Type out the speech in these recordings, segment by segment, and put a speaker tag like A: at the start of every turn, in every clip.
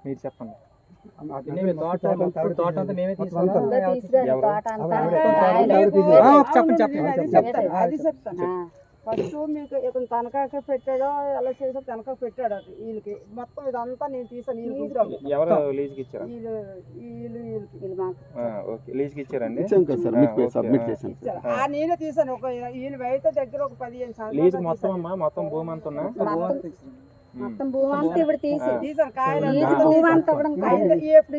A: మీరు చెప్పండి.
B: తోట అంతా మేమే తీసుకున్నాం.
C: అది చెప్తాను. ఫస్ట్ మీకు ఇతను తనఖాకి పెట్టాడో ఎలా చేసో తనఖా పెట్టాడు అది వీళ్ళకి మొత్తం ఇదంతా నేను తీసాను.
A: ఎవరు లీజుకి ఇచ్చారా? లీజుకి ఇచ్చారండి.
C: నేనే తీసాను. ఒక వీళ్ళు అయితే దగ్గర ఒక 15 సంవత్సరాలు
A: లీజు మొత్తం అమ్మా, మొత్తం భూమి అంతా ఉన్నా
D: మొత్తం భూమి అంతా ఇప్పుడు
C: తీసాను. కాయలు ఇప్పుడు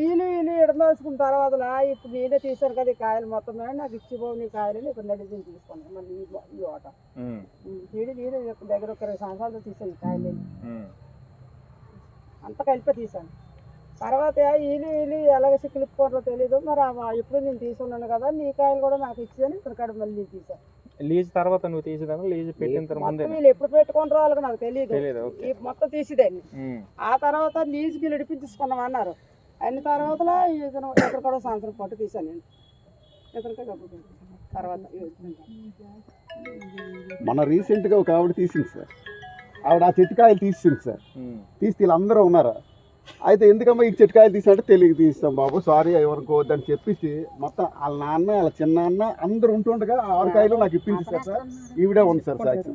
C: వీళ్ళు ఎడమేసుకున్న తర్వాత ఇప్పుడు నేనే తీసాను కదా ఈ కాయలు మొత్తం నాకు ఇచ్చిపోవు నీ కాయలు ఇప్పుడు నడిచి తీసుకున్నాను. మళ్ళీ ఈ ఓట నేను దగ్గర ఒక 20 సంవత్సరాలు తీసాను కాయలు అంత కలిపి తీసాను. తర్వాత వీళ్ళు ఎలాగ సిక్కులిప్పుకోవట్లో తెలీదు మరి ఇప్పుడు నేను తీసుకున్నాను కదా నీ కాయలు కూడా నాకు ఇచ్చాను ఇక్కడ కాడ మళ్ళీ తీసాను.
A: లీజ్ తర్వాత నువ్వు తీసేదాను లీజ్ పెట్టిన తర్వాత
C: వీళ్ళు ఎప్పుడు పెట్టుకుంటారో వాళ్ళకి నాకు తెలియదు. మొత్తం తీసేదాన్ని. ఆ తర్వాత లీజుకి విడిపించుకున్నాం అన్నారు. అయిన తర్వాత ఇతను కూడా సంవత్సరం పాటు తీసాను నేను ఇతనికే తర్వాత.
E: మన రీసెంట్గా ఒక ఆవిడ తీసింది సార్. ఆవిడ ఆ చెట్టుకాయలు తీసింది సార్. తీసి వీళ్ళందరూ ఉన్నారు. అయితే ఎందుకమ్మా ఈ చెట్టుకాయలు తీసినట్టు తెలియక తీస్తాం బాబు సారీ ఎవరికోవద్దని చెప్పేసి మొత్తం వాళ్ళ నాన్న వాళ్ళ చిన్న అన్న అందరూ ఉంటుండగా 6 కాయలు నాకు ఇప్పించారు సార్. ఈవిడే ఉంది సార్ సాక్షి.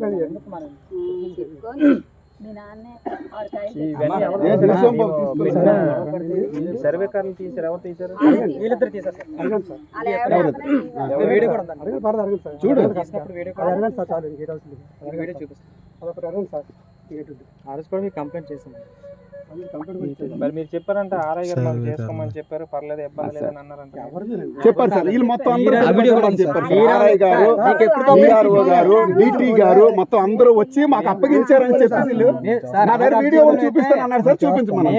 A: సర్వేకారులు తీసారు. ఎవరు తీసారు?
E: చూడు
B: కంప్లైంట్ చేసాను.
A: మరి మీరు చెప్పారంటే ఆర్ఐ గారు మాకు చేసుకోమని చెప్పారు, పర్లేదు ఇబ్బంది లేదని అన్నారంటే
E: చెప్పారు సార్. వీళ్ళు మొత్తం ఆర్ఐ గారు, డిఆర్ఓ గారు, డిటి గారు మొత్తం అందరూ వచ్చి మాకు అప్పగించారని చెప్పేసి నా దగ్గర వీడియో చూపిస్తాను అన్నారు సార్. చూపించమన్నారు.